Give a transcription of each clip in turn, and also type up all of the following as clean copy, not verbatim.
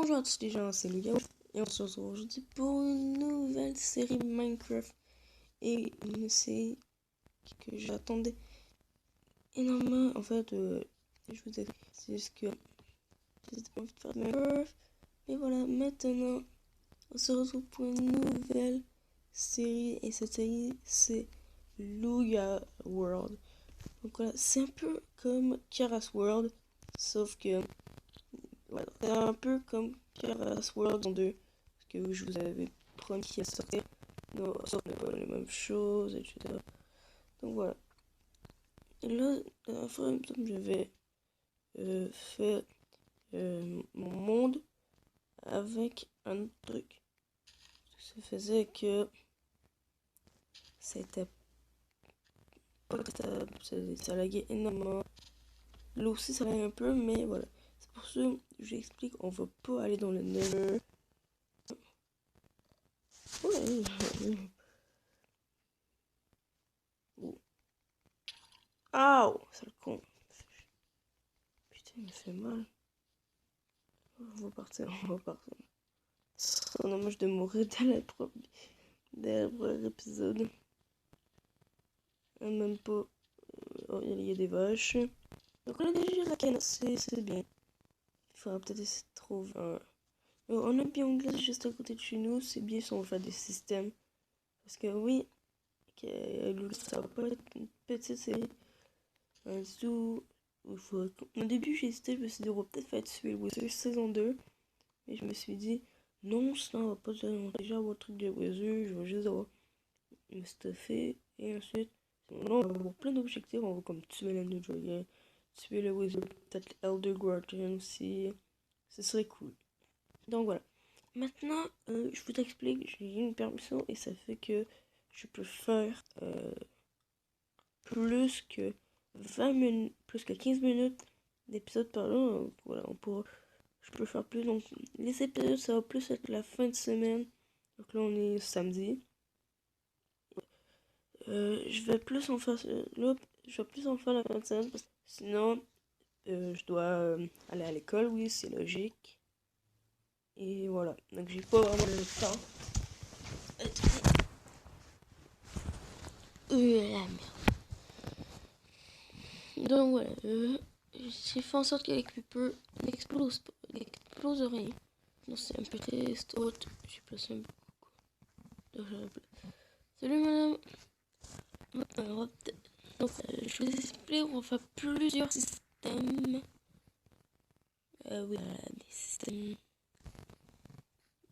Bonjour à tous les gens, c'est Lucas et on se retrouve aujourd'hui pour une nouvelle série Minecraft. Et une série que j'attendais énormément. En fait, je vous ai c'est juste que j'ai pas envie de faire de Minecraft. Et voilà, maintenant on se retrouve pour une nouvelle série. Et cette série c'est Luya World. Donc voilà, c'est un peu comme Kara's World, sauf que voilà, c'est un peu comme Kara's World en 2, parce que je vous avais promis qu'il allait sortir. Non, sauf que pas les mêmes choses, etc. Donc voilà. Et là, la dernière fois, j'avais fait mon monde avec un autre truc. Ça faisait que c'était pas stable, ça laguait énormément. Là aussi, ça laguait un peu, mais voilà. C'est pour ça que je vous explique, on va pas aller dans le Nether. Ouais. Aouh, c'est le con. Putain, il me fait mal. On va partir. Ce serait dommage de mourir dès le premier épisode. Même pas. Oh, il y a des vaches. Donc on a déjà la canne, c'est bien. Il faudra peut-être essayer de trouver un. On a bien anglais juste à côté de chez nous. C'est bien si on fait des systèmes. Parce que oui, ça va pas être une petite série. Un zoo. Au début, j'ai hésité, je me suis dit, on va peut-être faire tuer le Wizard saison 2. Et je me suis dit, non, sinon on va pas déjà avoir le truc de Wizard, je vais juste avoir me stuffer. Et ensuite, on va avoir plein d'objectifs, on va comme tuer l'Ender Dragon, tuer le Wizard, peut-être l'Elder Guardian aussi. Ce serait cool. Donc voilà. Maintenant, je vous explique, j'ai une permission et ça fait que je peux faire plus que 20 minutes, plus que 15 minutes d'épisode par là. Voilà, je peux faire plus. Donc, les épisodes, ça va plus être la fin de semaine. Donc là, on est samedi. Je vais plus en faire là, je vais plus en faire la fin de semaine parce que sinon, je dois aller à l'école, oui, c'est logique. Et voilà, donc j'ai pas vraiment le temps. La merde. Donc voilà, j'ai fait en sorte que l'équipeur n'explose pas, n'explose rien. Non, c'est un peu triste. Oh, j'ai placé un peu. Salut madame. Donc, je vous explique, on va faire plusieurs systèmes. Oui, voilà, des systèmes.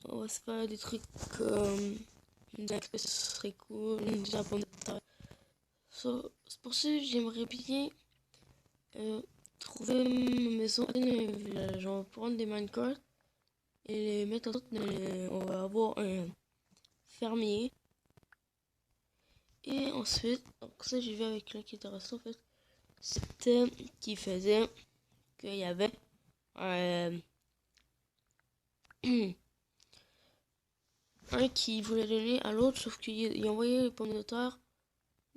On va se faire des trucs comme ce serait cool, des arbres de terre. C'est pour ça que j'aimerais bien trouver une maison dans un village. On va prendre des minecarts et les mettre en sorte. On va avoir un fermier. Et ensuite, donc ça j'ai vu avec là qui était resté en fait. C'était qui faisait qu'il y avait un qui voulait donner à l'autre, sauf qu'il envoyait les pommes de terre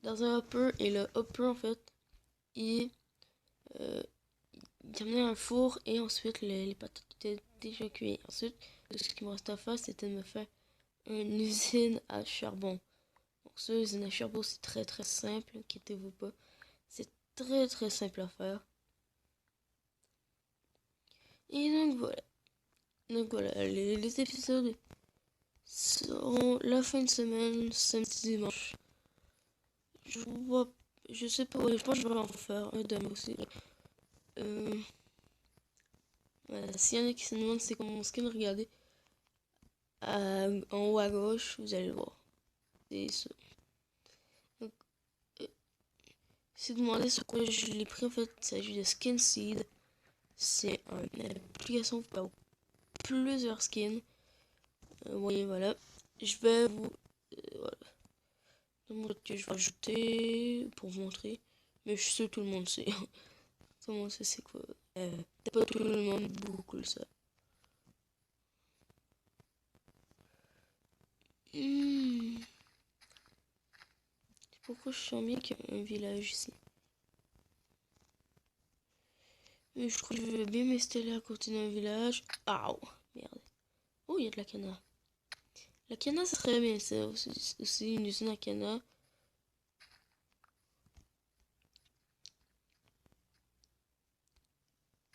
dans un hopper, et le hopper en fait, il amenait un four, et ensuite les patates étaient déjà cuites. Ensuite, ce qui me restait à faire, c'était de me faire une usine à charbon. Donc ça, l'usine à charbon, c'est très très simple, inquiétez-vous pas. C'est très très simple à faire. Et donc voilà. Donc voilà, les épisodes seront la fin de semaine, samedi, dimanche. Je sais pas, je pense que je vais en faire un demain aussi. Voilà, s'il y en a qui se demandent c'est comment mon skin, regardez en haut à gauche, vous allez le voir. C'est ça. Donc, si vous demandez sur quoi je l'ai pris, en fait, il s'agit de Skin Seed. C'est une application pour avoir plusieurs skins. Voyez, voilà. Je vais vous. Voilà. Que je vais ajouter pour vous montrer. Mais je suis sûr que tout le monde sait. Tout le monde sait c'est quoi. Pas tout le monde beaucoup le sait. Pourquoi je sens bien qu'il y a un village ici? Mais je crois que je vais bien m'installer à côté d'un village. Ah, merde. Oh, il y a de la canna. La canna, ça serait bien, c'est aussi une usine à canna.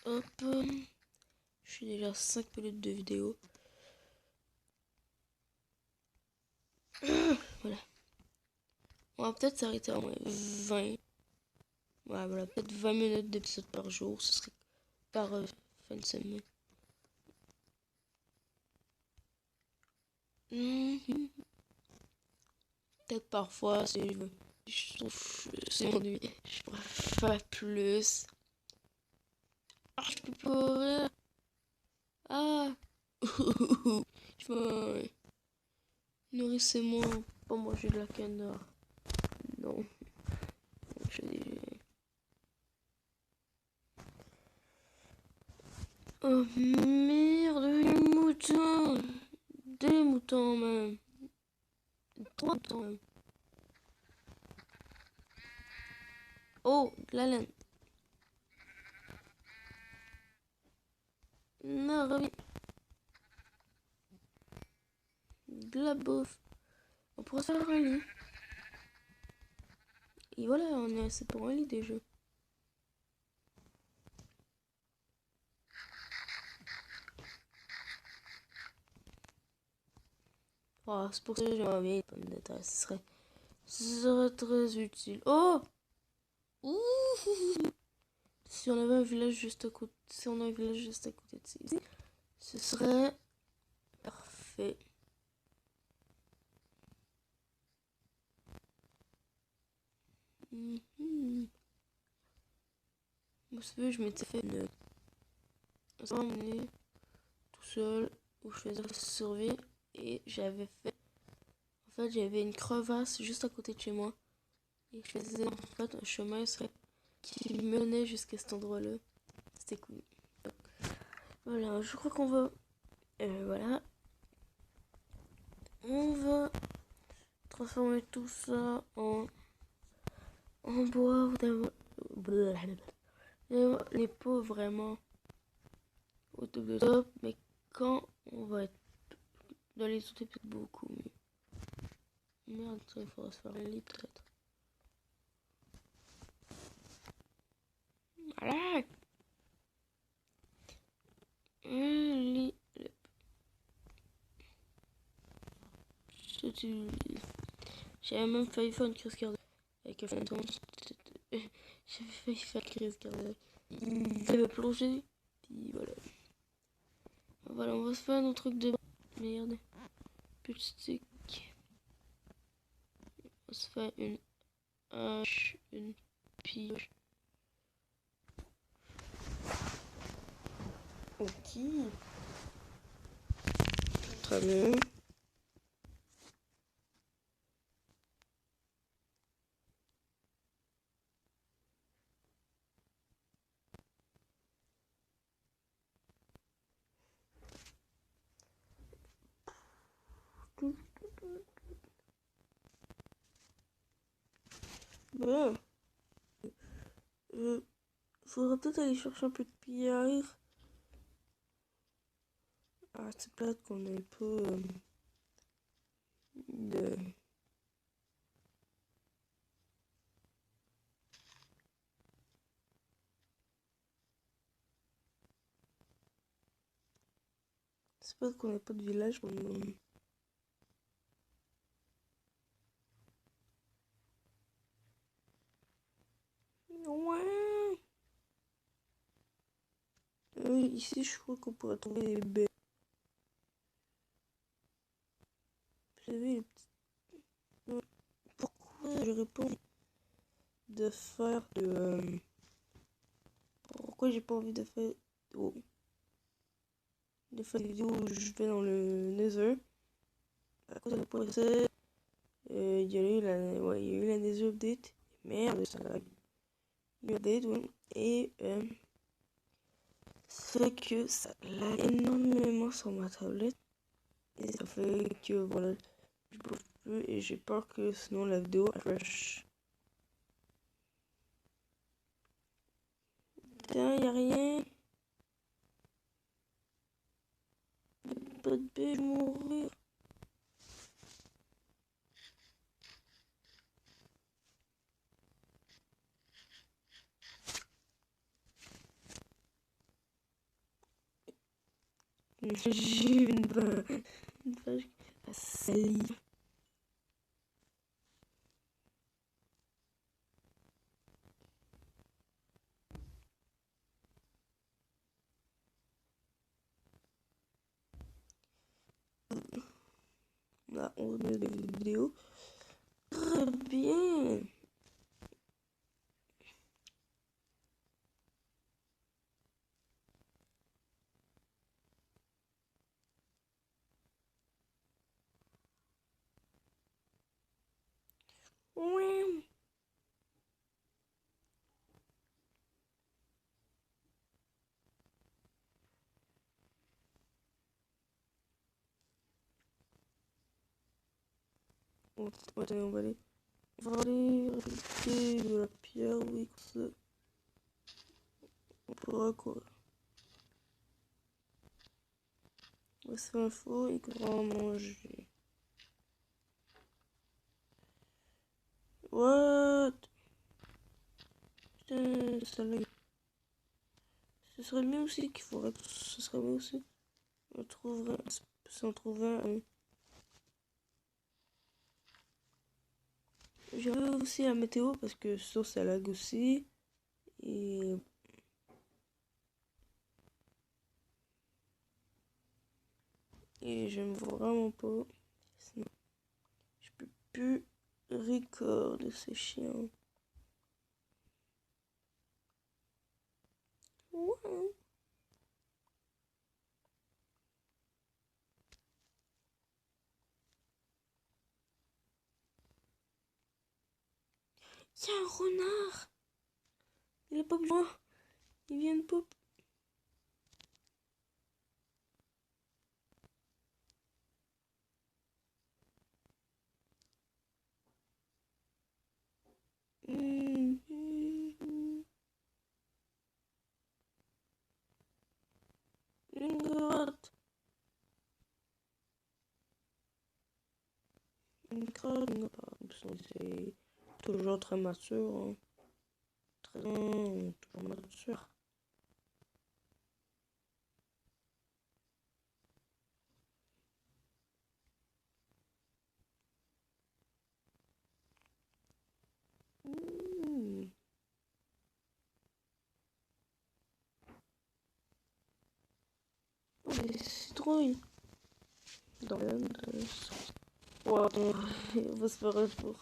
Hop. Je suis déjà à 5 minutes de vidéo. Voilà. On va peut-être s'arrêter à 20. Ouais, voilà, peut-être 20 minutes d'épisode par jour. Ce serait par fin de semaine. Peut-être parfois, si je veux. Je trouve c'est mon nuit. Je pourrais faire plus. Ah, je peux pas. Ah. Je veux. Nourrissez-moi. Pas manger de la canard. Non. Je dis. Oh merde, les moutons. Des moutons même. 3 moutons même. Oh, de la laine. Non, reviens. De la bouffe. On pourrait faire un lit. Et voilà, on est assez pour un lit déjà. Oh, c'est pour ça que j'aimerais bien les pommes de terre. Ce serait très utile. Oh! Ouh! Si on avait un village juste à côté, si on a un village juste à côté de ici, ce serait parfait. Vous savez, je m'étais fait une emmener tout seul où je faisais la survie et j'avais fait. En fait, j'avais une crevasse juste à côté de chez moi et je faisais en fait un chemin qui menait jusqu'à cet endroit-là. C'était cool. Donc, voilà, je crois qu'on va. Voilà. On va transformer tout ça en bois. Les pas vraiment au top de top, mais quand on va être dans les autres épisodes beaucoup mieux. Merde, il faudra se faire un lit peut-être. Voilà. Un lit. J'avais même failli faire une crise cardiaque avec un fantôme. J'avais failli faire une crise cardiaque. Il avait plongé. Puis voilà. Voilà, on va se faire un autre truc de merde. Stick. On va se faire une hache, une pioche. Ok. Très bien. Bon. Faudra peut-être aller chercher un peu de pierre. Ah, c'est plate qu'on ait pas de. C'est plate qu'on ait pas de village. Ouais. Ici, je crois qu'on pourrait trouver des baies. Vous savez, les petits. Pourquoi j'aurais pas envie de faire de. Pourquoi j'ai pas envie de faire. Oh. De faire des vidéos où je vais dans le Nether. À cause de pas ça. Il y a eu la Nether update. Merde, ça a eu update, ouais. Et ça fait que ça lag énormément sur ma tablette. Et ça fait que voilà, je bouge plus et j'ai peur que sinon la vidéo crash. Tiens, y'a rien. pas de paix, je vais mourir. J'ai eu une vache qui a sali. On a 11 minutes de vidéo. Très bien. Ouais. Attendez, on va aller récolter de la pierre, oui, comme ça. On pourra quoi? On va se faire un four et qu'on va manger. What? Putain, ça lag. Ce serait mieux aussi qu'il faudrait. Ce serait mieux aussi. On trouverait. Si on trouvait un. J'avais aussi la météo parce que ça lag aussi. Et. Et j'aime vraiment pas. Sinon, je peux plus record de ces chiens. Ouais. Il y a un renard. Il est pas loin. Il vient de pop. Une grotte. Une grotte, une grotte. C'est toujours très mature. Hein. Toujours mature. Oh, des citrouilles. Dans la... Oh, attends, il va se faire un tour.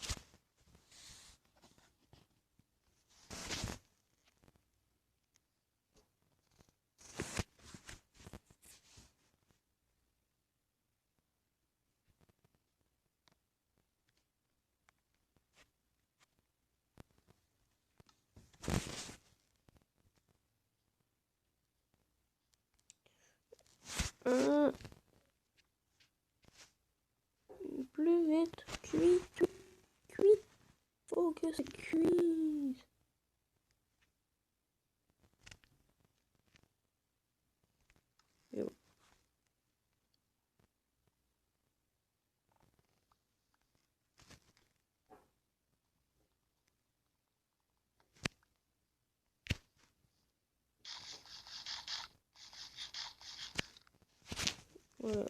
Plus vite, cuit, cuit. Faut que ça cuise. Et bon. Voilà,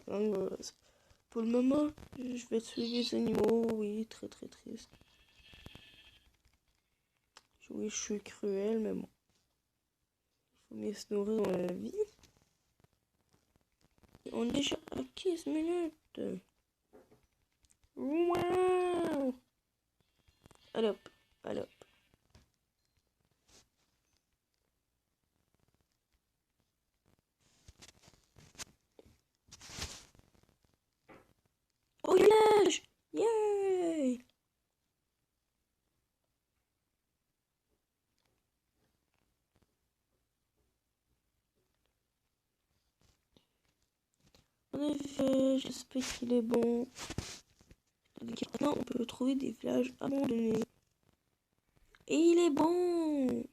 pour le moment, je vais tuer les animaux, oui, très très triste. Oui, je suis cruel, mais bon. Il faut bien se nourrir dans la vie. On est déjà à 15 minutes. Wow! Allez hop, allez hop. Au village! Yay! En effet, j'espère qu'il est bon. Maintenant, on peut trouver des villages abandonnés. Et il est bon!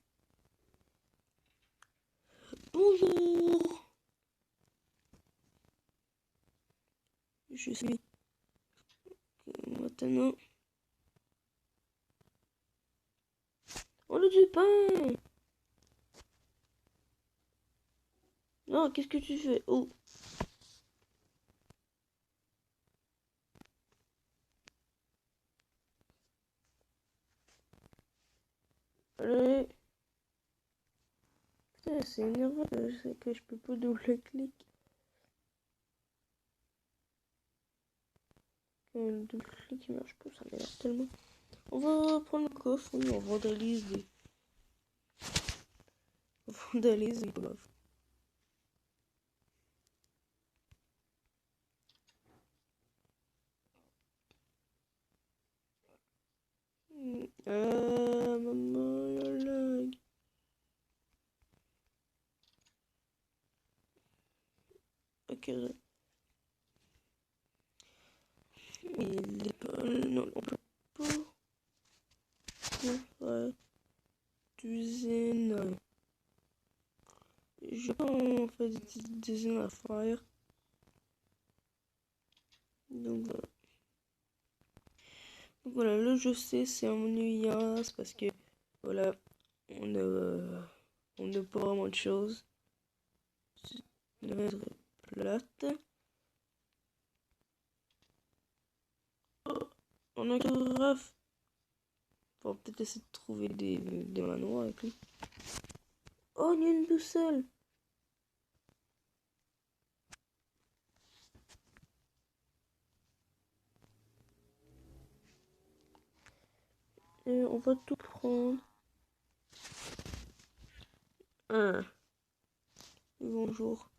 Bonjour! je suis maintenant. On a du pain. Non, qu'est-ce que tu fais? Oh. Allez. Putain, c'est énervant, c'est que je peux pas double-clic. Le double-clic il marche pas, ça m'énerve tellement. On va prendre le coffre, oui, on vandalise des... On vandalise des coffres. Maman, la lag. Ok, il est pas... Non, on peut pas... Ouais. Usine. J'ai pas en fait des usines à faire. Donc voilà. Donc voilà, là je sais, c'est ennuyant, c'est parce que voilà, on n'a pas vraiment de choses. C'est une plate. Oh, on a un carafe. On va peut-être essayer de trouver des manoirs avec lui. Oh, il y a une boussole. Et on va tout prendre. Ah, bonjour.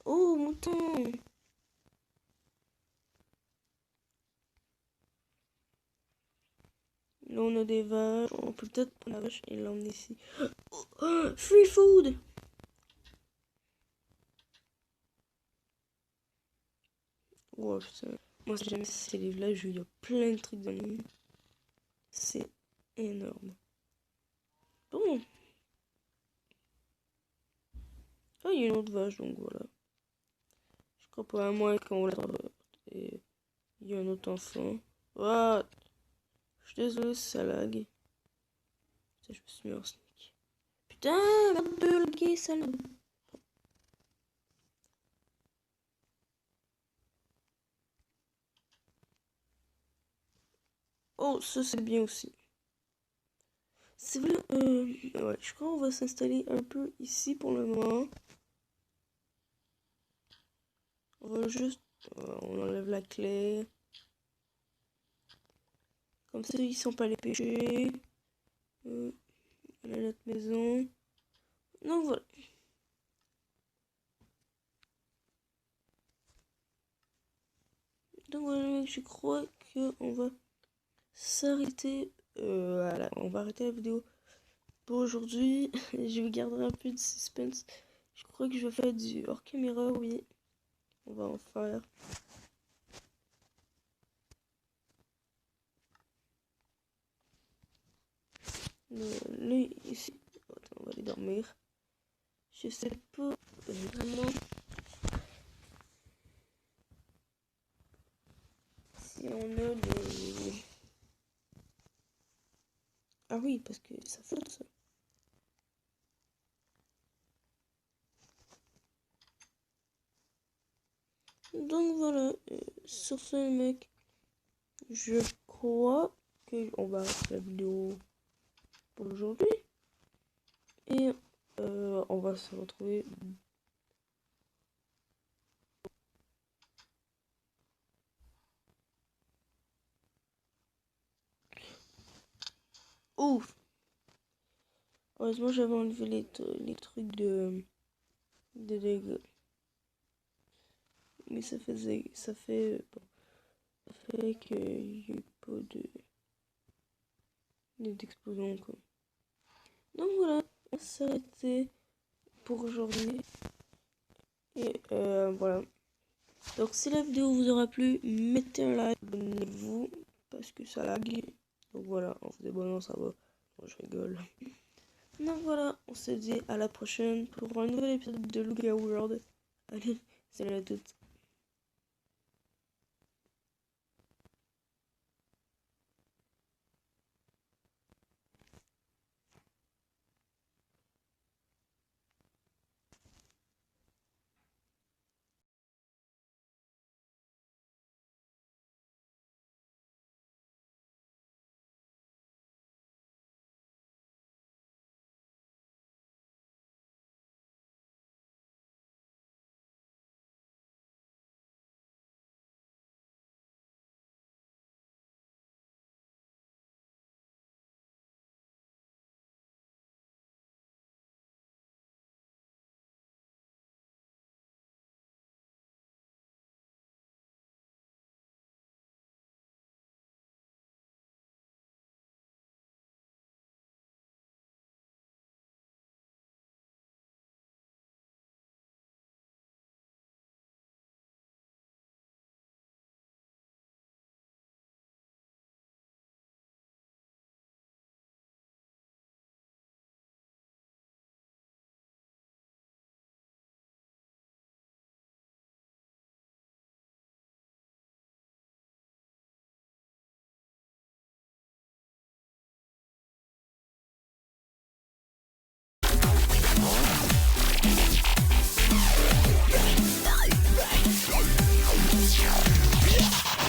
Oh, mouton. Là, on a des vaches. On peut peut-être prendre la vache et l'emmener ici. Oh, free food. Oh putain. Moi, j'aime ces livres-là. Il y a plein de trucs dans les... C'est énorme. Bon. Ah, il y a une autre vache, donc voilà. Je crois pas à moi quand on l'a... Et il y a un autre enfant. What? Je suis désolé si ça lag. Putain, je me suis mis en sneak. Putain, merde de laguer, ça lag. Oh, ça c'est bien aussi. C'est vrai, ouais, je crois qu'on va s'installer un peu ici pour le moment. On va juste, on enlève la clé. Comme ça, ils sont pas les pêcher. On a notre maison. Donc voilà. Donc voilà, je crois qu'on va s'arrêter. Voilà, on va arrêter la vidéo pour aujourd'hui. Je vais garder un peu de suspense. Je crois que je vais faire du hors caméra, oui. On va en faire. Là, ici. Attends, on va aller dormir. Je sais pas vraiment si on a des... Ah oui, parce que ça flotte ça. Donc voilà, sur ce mec, je crois qu'on va arrêter la vidéo pour aujourd'hui. Et on va se retrouver. Ouf! Heureusement, j'avais enlevé les trucs de dégâts. Mais ça faisait. Ça fait. Bon, ça fait qu'il n'y ait pas d'explosion quoi. Donc voilà, on s'arrêtait pour aujourd'hui. Et voilà. Donc si la vidéo vous aura plu, mettez un like, abonnez-vous parce que ça lag. Donc voilà, on fait des bonhommes, ça va. Bon, je rigole. Donc voilà, on se dit à la prochaine pour un nouvel épisode de Lugia World. Allez, salut à toutes.